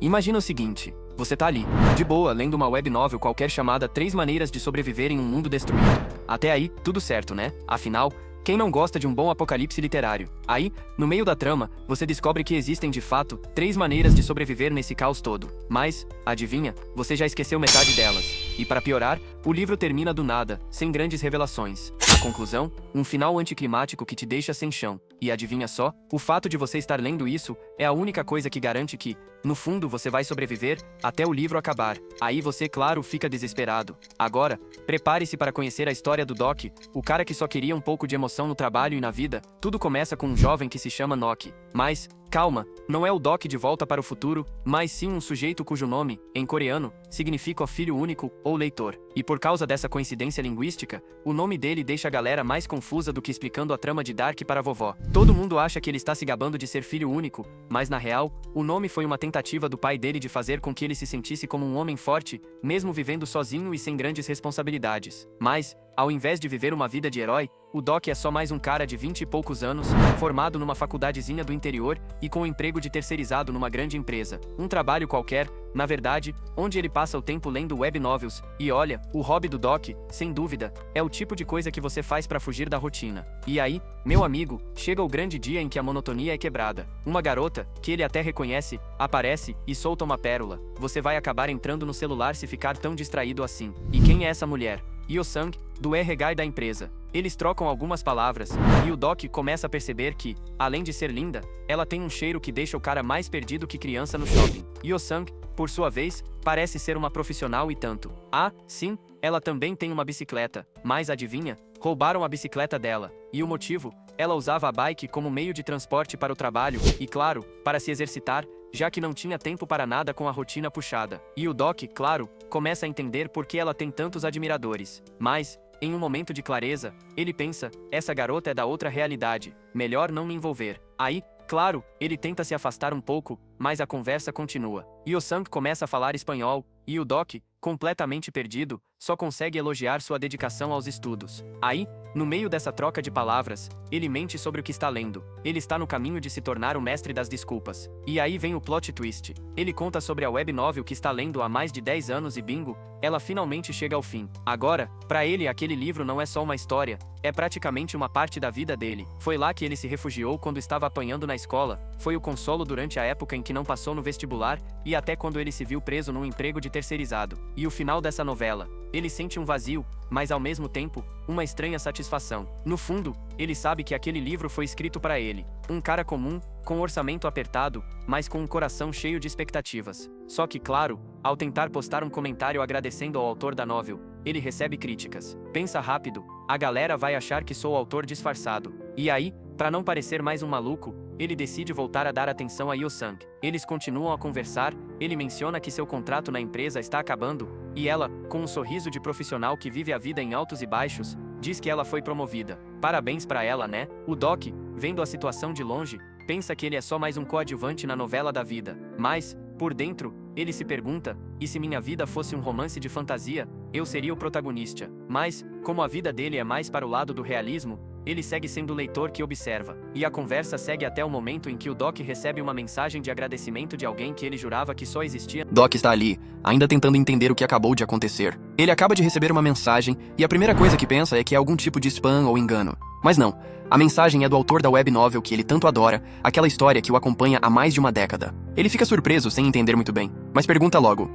Imagina o seguinte, você tá ali, de boa, lendo uma web novel qualquer chamada 3 maneiras de sobreviver em um mundo destruído. Até aí, tudo certo, né? Afinal, quem não gosta de um bom apocalipse literário? Aí, no meio da trama, você descobre que existem de fato 3 maneiras de sobreviver nesse caos todo. Mas, adivinha, você já esqueceu metade delas. E para piorar, o livro termina do nada, sem grandes revelações. A conclusão? Um final anticlimático que te deixa sem chão. E adivinha só? O fato de você estar lendo isso é a única coisa que garante que, no fundo, você vai sobreviver até o livro acabar. Aí você, claro, fica desesperado. Agora, prepare-se para conhecer a história do Doc, o cara que só queria um pouco de emoção no trabalho e na vida. Tudo começa com um jovem que se chama Noki. Mas, calma, não é o Doc de Volta para o Futuro, mas sim um sujeito cujo nome, em coreano, significa filho único ou leitor. E por causa dessa coincidência linguística, o nome dele deixa a galera mais confusa do que explicando a trama de Dark para a vovó. Todo mundo acha que ele está se gabando de ser filho único, mas na real, o nome foi uma tentativa do pai dele de fazer com que ele se sentisse como um homem forte, mesmo vivendo sozinho e sem grandes responsabilidades. Mas, ao invés de viver uma vida de herói, o Doc é só mais um cara de 20 e poucos anos, formado numa faculdadezinha do interior e com um emprego de terceirizado numa grande empresa. Um trabalho qualquer, na verdade, onde ele passa o tempo lendo web novels. E olha, o hobby do Doc, sem dúvida, é o tipo de coisa que você faz para fugir da rotina. E aí, meu amigo, chega o grande dia em que a monotonia é quebrada. Uma garota, que ele até reconhece, aparece e solta uma pérola. Você vai acabar entrando no celular se ficar tão distraído assim. E quem é essa mulher? Yo-sang, do RH da empresa. Eles trocam algumas palavras, e o Doc começa a perceber que, além de ser linda, ela tem um cheiro que deixa o cara mais perdido que criança no shopping. Yo-sang, por sua vez, parece ser uma profissional e tanto. Ah, sim, ela também tem uma bicicleta, mas adivinha? Roubaram a bicicleta dela. E o motivo? Ela usava a bike como meio de transporte para o trabalho, e claro, para se exercitar, já que não tinha tempo para nada com a rotina puxada. E o Doc, claro, começa a entender por que ela tem tantos admiradores. Mas, em um momento de clareza, ele pensa, essa garota é da outra realidade, melhor não me envolver. Aí, claro, ele tenta se afastar um pouco, mas a conversa continua. Yo-sang começa a falar espanhol, e o Doc, completamente perdido, só consegue elogiar sua dedicação aos estudos. Aí, no meio dessa troca de palavras, ele mente sobre o que está lendo. Ele está no caminho de se tornar o mestre das desculpas. E aí vem o plot twist. Ele conta sobre a web novel que está lendo há mais de 10 anos e bingo, ela finalmente chega ao fim. Agora, para ele aquele livro não é só uma história, é praticamente uma parte da vida dele. Foi lá que ele se refugiou quando estava apanhando na escola, foi o consolo durante a época em que não passou no vestibular, e até quando ele se viu preso num emprego de terceirizado. E o final dessa novela, ele sente um vazio, mas ao mesmo tempo, uma estranha satisfação. No fundo, ele sabe que aquele livro foi escrito para ele, um cara comum, com um orçamento apertado, mas com um coração cheio de expectativas. Só que, claro, ao tentar postar um comentário agradecendo ao autor da novel, ele recebe críticas. Pensa rápido, a galera vai achar que sou o autor disfarçado. E aí, para não parecer mais um maluco, ele decide voltar a dar atenção a Yo-sang. Eles continuam a conversar, ele menciona que seu contrato na empresa está acabando, e ela, com um sorriso de profissional que vive a vida em altos e baixos, diz que ela foi promovida. Parabéns pra ela, né? O Doc, vendo a situação de longe, pensa que ele é só mais um coadjuvante na novela da vida. Mas, por dentro, ele se pergunta, e se minha vida fosse um romance de fantasia, eu seria o protagonista. Mas, como a vida dele é mais para o lado do realismo, ele segue sendo o leitor que observa. E a conversa segue até o momento em que o Doc recebe uma mensagem de agradecimento de alguém que ele jurava que só existia. Doc está ali, ainda tentando entender o que acabou de acontecer. Ele acaba de receber uma mensagem, e a primeira coisa que pensa é que é algum tipo de spam ou engano. Mas não, a mensagem é do autor da web novel que ele tanto adora, aquela história que o acompanha há mais de uma década. Ele fica surpreso sem entender muito bem, mas pergunta logo: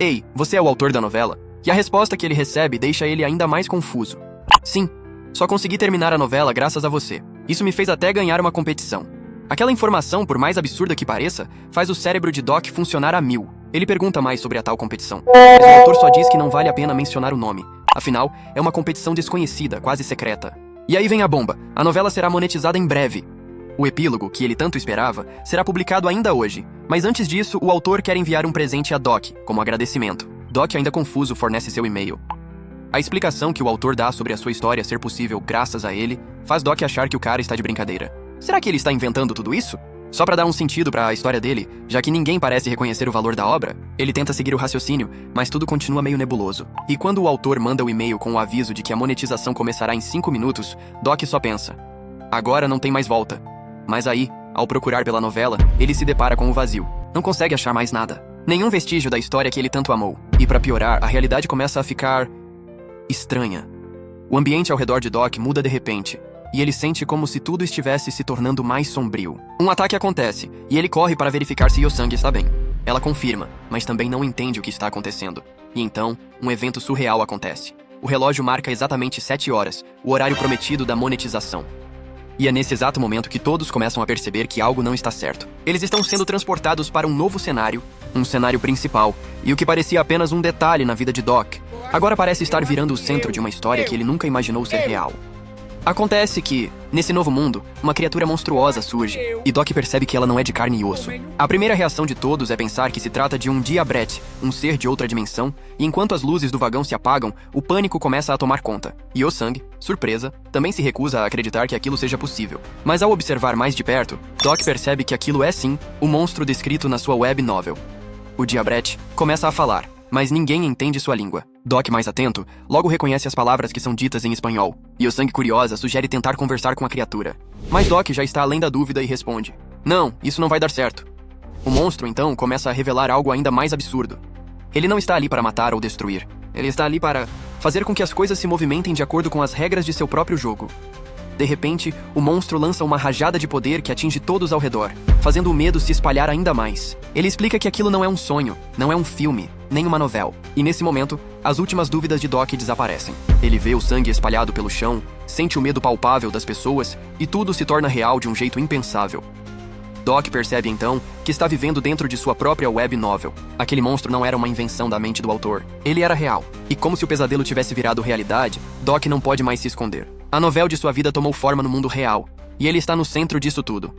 Ei, você é o autor da novela? E a resposta que ele recebe deixa ele ainda mais confuso. Sim. Só consegui terminar a novela graças a você. Isso me fez até ganhar uma competição. Aquela informação, por mais absurda que pareça, faz o cérebro de Doc funcionar a 1000. Ele pergunta mais sobre a tal competição, mas o autor só diz que não vale a pena mencionar o nome. Afinal, é uma competição desconhecida, quase secreta. E aí vem a bomba. A novela será monetizada em breve. O epílogo, que ele tanto esperava, será publicado ainda hoje. Mas antes disso, o autor quer enviar um presente a Doc, como agradecimento. Doc, ainda confuso, fornece seu e-mail. A explicação que o autor dá sobre a sua história ser possível graças a ele faz Doc achar que o cara está de brincadeira. Será que ele está inventando tudo isso? Só para dar um sentido para a história dele, já que ninguém parece reconhecer o valor da obra, ele tenta seguir o raciocínio, mas tudo continua meio nebuloso. E quando o autor manda o e-mail com o aviso de que a monetização começará em 5 minutos, Doc só pensa: agora não tem mais volta. Mas aí, ao procurar pela novela, ele se depara com o vazio. Não consegue achar mais nada. Nenhum vestígio da história que ele tanto amou. E pra piorar, a realidade começa a ficar estranha. O ambiente ao redor de Doc muda de repente, e ele sente como se tudo estivesse se tornando mais sombrio. Um ataque acontece, e ele corre para verificar se Yo-Sang está bem. Ela confirma, mas também não entende o que está acontecendo. E então, um evento surreal acontece. O relógio marca exatamente 7 horas, o horário prometido da monetização. E é nesse exato momento que todos começam a perceber que algo não está certo. Eles estão sendo transportados para um novo cenário, um cenário principal, e o que parecia apenas um detalhe na vida de Doc, agora parece estar virando o centro de uma história que ele nunca imaginou ser real. Acontece que, nesse novo mundo, uma criatura monstruosa surge, e Doc percebe que ela não é de carne e osso. A primeira reação de todos é pensar que se trata de um Diabret, um ser de outra dimensão, e enquanto as luzes do vagão se apagam, o pânico começa a tomar conta. Yo-Sang, surpresa, também se recusa a acreditar que aquilo seja possível. Mas ao observar mais de perto, Doc percebe que aquilo é sim o monstro descrito na sua web novel. O Diabret começa a falar, mas ninguém entende sua língua. Doc, mais atento, logo reconhece as palavras que são ditas em espanhol. Yo-Sang, curiosa, sugere tentar conversar com a criatura. Mas Doc já está além da dúvida e responde: "Não, isso não vai dar certo." O monstro, então, começa a revelar algo ainda mais absurdo. Ele não está ali para matar ou destruir. Ele está ali para fazer com que as coisas se movimentem de acordo com as regras de seu próprio jogo. De repente, o monstro lança uma rajada de poder que atinge todos ao redor, fazendo o medo se espalhar ainda mais. Ele explica que aquilo não é um sonho, não é um filme, nem uma novela. E nesse momento, as últimas dúvidas de Doc desaparecem. Ele vê o sangue espalhado pelo chão, sente o medo palpável das pessoas, e tudo se torna real de um jeito impensável. Doc percebe então que está vivendo dentro de sua própria web novel. Aquele monstro não era uma invenção da mente do autor. Ele era real. E como se o pesadelo tivesse virado realidade, Doc não pode mais se esconder. A novela de sua vida tomou forma no mundo real, e ele está no centro disso tudo.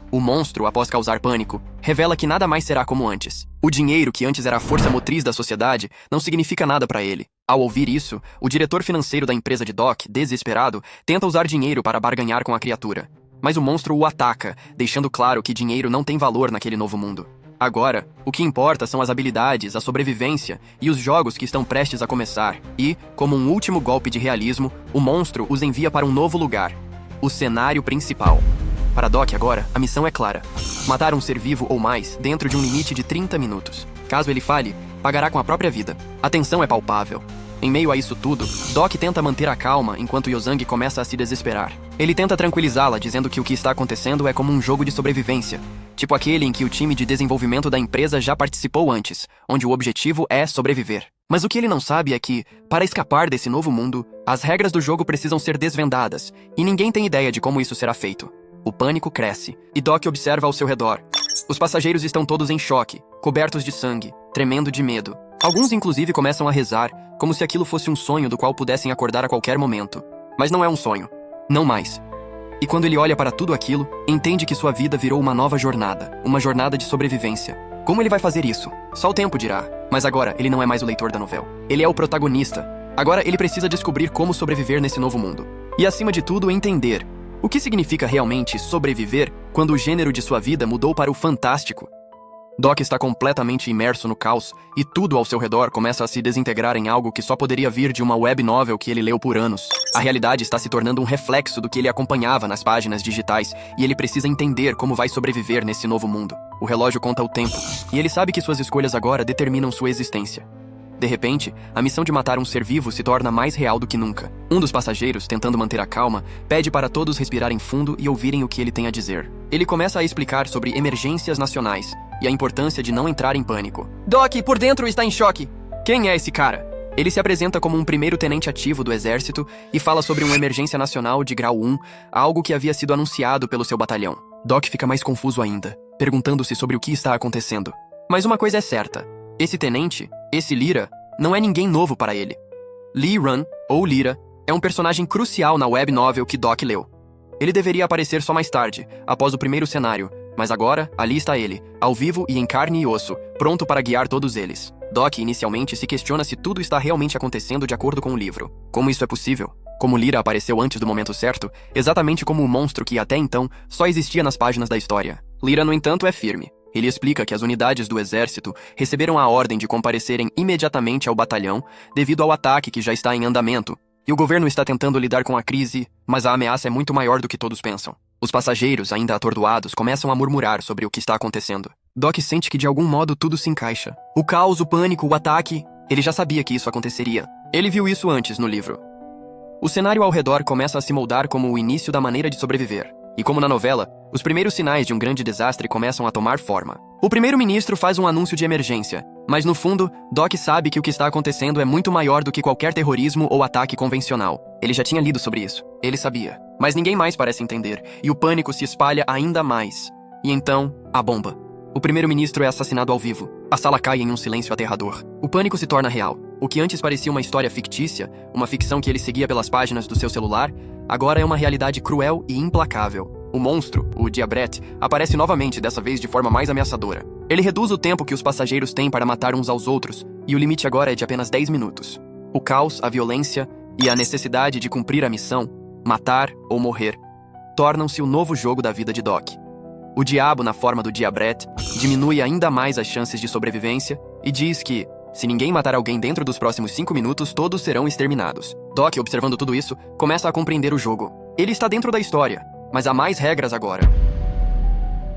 O monstro, após causar pânico, revela que nada mais será como antes. O dinheiro, que antes era a força motriz da sociedade, não significa nada para ele. Ao ouvir isso, o diretor financeiro da empresa de Doc, desesperado, tenta usar dinheiro para barganhar com a criatura. Mas o monstro o ataca, deixando claro que dinheiro não tem valor naquele novo mundo. Agora, o que importa são as habilidades, a sobrevivência e os jogos que estão prestes a começar. E, como um último golpe de realismo, o monstro os envia para um novo lugar: o cenário principal. Para Doc agora, a missão é clara: matar um ser vivo ou mais dentro de um limite de 30 minutos. Caso ele falhe, pagará com a própria vida. A tensão é palpável. Em meio a isso tudo, Doc tenta manter a calma enquanto Yo-Sang começa a se desesperar. Ele tenta tranquilizá-la, dizendo que o que está acontecendo é como um jogo de sobrevivência, tipo aquele em que o time de desenvolvimento da empresa já participou antes, onde o objetivo é sobreviver. Mas o que ele não sabe é que, para escapar desse novo mundo, as regras do jogo precisam ser desvendadas, e ninguém tem ideia de como isso será feito. O pânico cresce, e Doc observa ao seu redor. Os passageiros estão todos em choque, cobertos de sangue, tremendo de medo. Alguns inclusive começam a rezar, como se aquilo fosse um sonho do qual pudessem acordar a qualquer momento. Mas não é um sonho. Não mais. E quando ele olha para tudo aquilo, entende que sua vida virou uma nova jornada, uma jornada de sobrevivência. Como ele vai fazer isso? Só o tempo dirá. Mas agora, ele não é mais o leitor da novela. Ele é o protagonista. Agora, ele precisa descobrir como sobreviver nesse novo mundo. E acima de tudo, entender o que significa realmente sobreviver quando o gênero de sua vida mudou para o fantástico. Doc está completamente imerso no caos, e tudo ao seu redor começa a se desintegrar em algo que só poderia vir de uma web novel que ele leu por anos. A realidade está se tornando um reflexo do que ele acompanhava nas páginas digitais, e ele precisa entender como vai sobreviver nesse novo mundo. O relógio conta o tempo, e ele sabe que suas escolhas agora determinam sua existência. De repente, a missão de matar um ser vivo se torna mais real do que nunca. Um dos passageiros, tentando manter a calma, pede para todos respirarem fundo e ouvirem o que ele tem a dizer. Ele começa a explicar sobre emergências nacionais e a importância de não entrar em pânico. Doc, por dentro, está em choque. Quem é esse cara? Ele se apresenta como um primeiro-tenente ativo do exército e fala sobre uma emergência nacional de grau 1, algo que havia sido anunciado pelo seu batalhão. Doc fica mais confuso ainda, perguntando-se sobre o que está acontecendo. Mas uma coisa é certa: esse tenente, esse Lyra, não é ninguém novo para ele. Lee Run, ou Lyra, é um personagem crucial na web novel que Doc leu. Ele deveria aparecer só mais tarde, após o primeiro cenário, mas agora, ali está ele, ao vivo e em carne e osso, pronto para guiar todos eles. Doc inicialmente se questiona se tudo está realmente acontecendo de acordo com o livro. Como isso é possível? Como Lyra apareceu antes do momento certo, exatamente como o monstro que até então só existia nas páginas da história. Lyra, no entanto, é firme. Ele explica que as unidades do exército receberam a ordem de comparecerem imediatamente ao batalhão devido ao ataque que já está em andamento, e o governo está tentando lidar com a crise, mas a ameaça é muito maior do que todos pensam. Os passageiros, ainda atordoados, começam a murmurar sobre o que está acontecendo. Doc sente que de algum modo tudo se encaixa. O caos, o pânico, o ataque. Ele já sabia que isso aconteceria. Ele viu isso antes no livro. O cenário ao redor começa a se moldar como o início da maneira de sobreviver. E como na novela, os primeiros sinais de um grande desastre começam a tomar forma. O primeiro-ministro faz um anúncio de emergência, mas no fundo, Doc sabe que o que está acontecendo é muito maior do que qualquer terrorismo ou ataque convencional. Ele já tinha lido sobre isso. Ele sabia. Mas ninguém mais parece entender, e o pânico se espalha ainda mais. E então, a bomba. O primeiro-ministro é assassinado ao vivo. A sala cai em um silêncio aterrador. O pânico se torna real. O que antes parecia uma história fictícia, uma ficção que ele seguia pelas páginas do seu celular, agora é uma realidade cruel e implacável. O monstro, o Diabret, aparece novamente, dessa vez de forma mais ameaçadora. Ele reduz o tempo que os passageiros têm para matar uns aos outros, e o limite agora é de apenas 10 minutos. O caos, a violência e a necessidade de cumprir a missão, matar ou morrer, tornam-se o novo jogo da vida de Doc. O diabo, na forma do Diabret, diminui ainda mais as chances de sobrevivência e diz que, se ninguém matar alguém dentro dos próximos 5 minutos, todos serão exterminados. Doc, observando tudo isso, começa a compreender o jogo. Ele está dentro da história, mas há mais regras agora.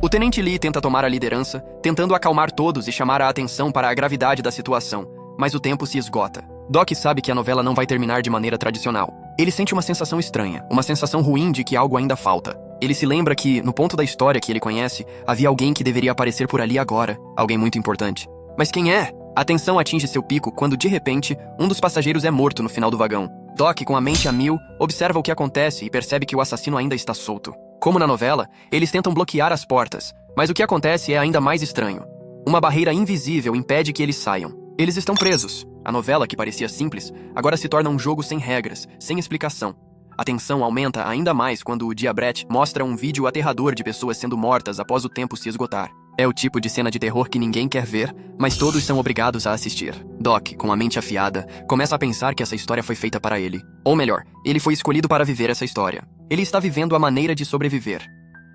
O Tenente Lee tenta tomar a liderança, tentando acalmar todos e chamar a atenção para a gravidade da situação, mas o tempo se esgota. Doc sabe que a novela não vai terminar de maneira tradicional. Ele sente uma sensação estranha, uma sensação ruim de que algo ainda falta. Ele se lembra que, no ponto da história que ele conhece, havia alguém que deveria aparecer por ali agora, alguém muito importante. Mas quem é? A tensão atinge seu pico quando, de repente, um dos passageiros é morto no final do vagão. Doc, com a mente a mil, observa o que acontece e percebe que o assassino ainda está solto. Como na novela, eles tentam bloquear as portas, mas o que acontece é ainda mais estranho. Uma barreira invisível impede que eles saiam. Eles estão presos. A novela, que parecia simples, agora se torna um jogo sem regras, sem explicação. A tensão aumenta ainda mais quando o Diabret mostra um vídeo aterrador de pessoas sendo mortas após o tempo se esgotar. É o tipo de cena de terror que ninguém quer ver, mas todos são obrigados a assistir. Doc, com a mente afiada, começa a pensar que essa história foi feita para ele. Ou melhor, ele foi escolhido para viver essa história. Ele está vivendo a maneira de sobreviver.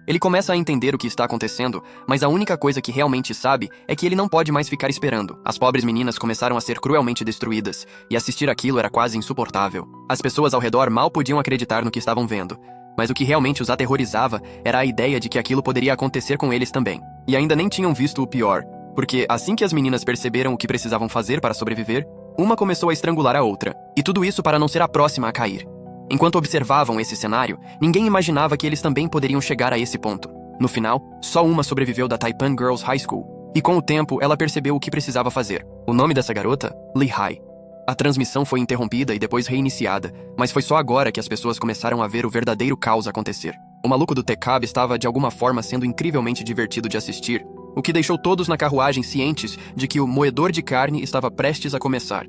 Ele começa a entender o que está acontecendo, mas a única coisa que realmente sabe é que ele não pode mais ficar esperando. As pobres meninas começaram a ser cruelmente destruídas, e assistir aquilo era quase insuportável. As pessoas ao redor mal podiam acreditar no que estavam vendo, mas o que realmente os aterrorizava era a ideia de que aquilo poderia acontecer com eles também. E ainda nem tinham visto o pior, porque assim que as meninas perceberam o que precisavam fazer para sobreviver, uma começou a estrangular a outra, e tudo isso para não ser a próxima a cair. Enquanto observavam esse cenário, ninguém imaginava que eles também poderiam chegar a esse ponto. No final, só uma sobreviveu da Taipan Girls High School, e com o tempo ela percebeu o que precisava fazer. O nome dessa garota? Lehigh. A transmissão foi interrompida e depois reiniciada, mas foi só agora que as pessoas começaram a ver o verdadeiro caos acontecer. O maluco do T-Cab estava de alguma forma sendo incrivelmente divertido de assistir, o que deixou todos na carruagem cientes de que o moedor de carne estava prestes a começar.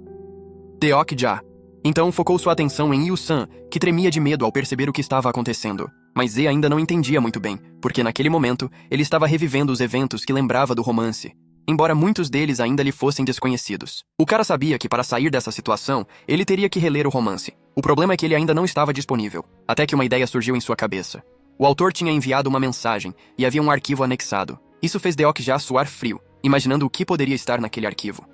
Deok Já. Então focou sua atenção em Yu-san, que tremia de medo ao perceber o que estava acontecendo. Mas Ze ainda não entendia muito bem, porque naquele momento ele estava revivendo os eventos que lembrava do romance, embora muitos deles ainda lhe fossem desconhecidos. O cara sabia que para sair dessa situação, ele teria que reler o romance. O problema é que ele ainda não estava disponível, até que uma ideia surgiu em sua cabeça. O autor tinha enviado uma mensagem e havia um arquivo anexado. Isso fez Deok Já suar frio, imaginando o que poderia estar naquele arquivo.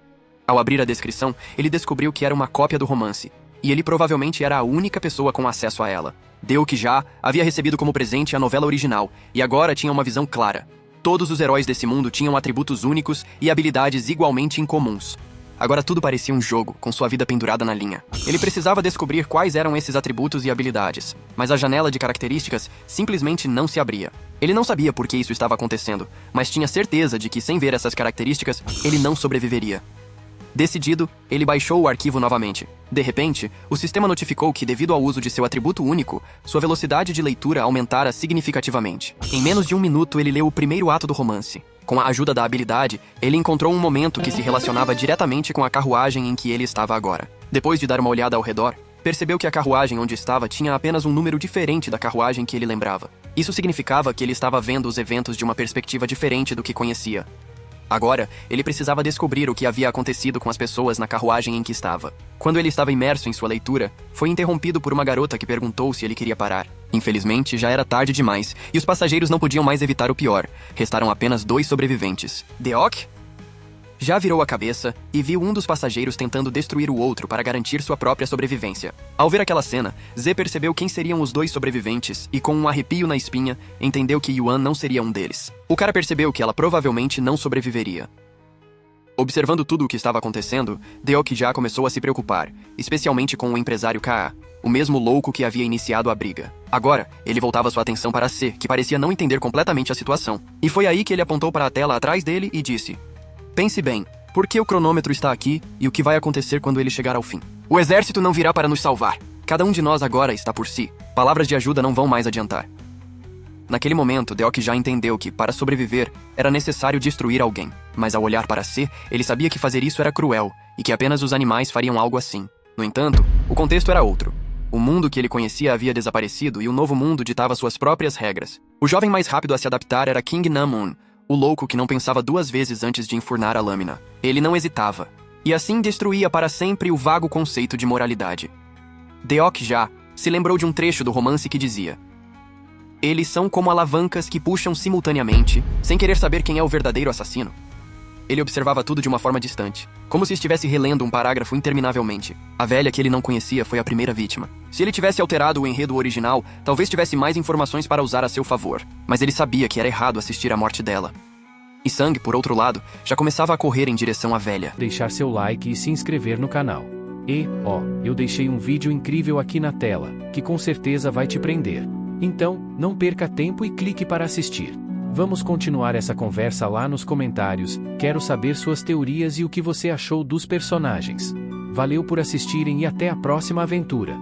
Ao abrir a descrição, ele descobriu que era uma cópia do romance, e ele provavelmente era a única pessoa com acesso a ela. Deok Já havia recebido como presente a novela original, e agora tinha uma visão clara. Todos os heróis desse mundo tinham atributos únicos e habilidades igualmente incomuns. Agora tudo parecia um jogo, com sua vida pendurada na linha. Ele precisava descobrir quais eram esses atributos e habilidades, mas a janela de características simplesmente não se abria. Ele não sabia por que isso estava acontecendo, mas tinha certeza de que sem ver essas características, ele não sobreviveria. Decidido, ele baixou o arquivo novamente. De repente, o sistema notificou que, devido ao uso de seu atributo único, sua velocidade de leitura aumentara significativamente. Em menos de 1 minuto, ele leu o primeiro ato do romance. Com a ajuda da habilidade, ele encontrou um momento que se relacionava diretamente com a carruagem em que ele estava agora. Depois de dar uma olhada ao redor, percebeu que a carruagem onde estava tinha apenas um número diferente da carruagem que ele lembrava. Isso significava que ele estava vendo os eventos de uma perspectiva diferente do que conhecia. Agora, ele precisava descobrir o que havia acontecido com as pessoas na carruagem em que estava. Quando ele estava imerso em sua leitura, foi interrompido por uma garota que perguntou se ele queria parar. Infelizmente, já era tarde demais, e os passageiros não podiam mais evitar o pior. Restaram apenas 2 sobreviventes. Deok? já virou a cabeça e viu um dos passageiros tentando destruir o outro para garantir sua própria sobrevivência. Ao ver aquela cena, Z percebeu quem seriam os dois sobreviventes e, com um arrepio na espinha, entendeu que Yuan não seria um deles. O cara percebeu que ela provavelmente não sobreviveria. Observando tudo o que estava acontecendo, Deok já começou a se preocupar, especialmente com o empresário Ka, o mesmo louco que havia iniciado a briga. Agora, ele voltava sua atenção para C, que parecia não entender completamente a situação. E foi aí que ele apontou para a tela atrás dele e disse: "Pense bem, por que o cronômetro está aqui e o que vai acontecer quando ele chegar ao fim? O exército não virá para nos salvar. Cada um de nós agora está por si. Palavras de ajuda não vão mais adiantar." Naquele momento, Deok já entendeu que, para sobreviver, era necessário destruir alguém. Mas ao olhar para C, ele sabia que fazer isso era cruel, e que apenas os animais fariam algo assim. No entanto, o contexto era outro. O mundo que ele conhecia havia desaparecido e o novo mundo ditava suas próprias regras. O jovem mais rápido a se adaptar era King Namun, o louco que não pensava duas vezes antes de enfurnar a lâmina. Ele não hesitava. E assim destruía para sempre o vago conceito de moralidade. Deok já se lembrou de um trecho do romance que dizia: "Eles são como alavancas que puxam simultaneamente, sem querer saber quem é o verdadeiro assassino." Ele observava tudo de uma forma distante, como se estivesse relendo um parágrafo interminavelmente. A velha que ele não conhecia foi a primeira vítima. Se ele tivesse alterado o enredo original, talvez tivesse mais informações para usar a seu favor, mas ele sabia que era errado assistir à morte dela. E Sang, por outro lado, já começava a correr em direção à velha. Deixar seu like e se inscrever no canal. E, eu deixei um vídeo incrível aqui na tela, que com certeza vai te prender. Então, não perca tempo e clique para assistir. Vamos continuar essa conversa lá nos comentários, quero saber suas teorias e o que você achou dos personagens. Valeu por assistirem e até a próxima aventura.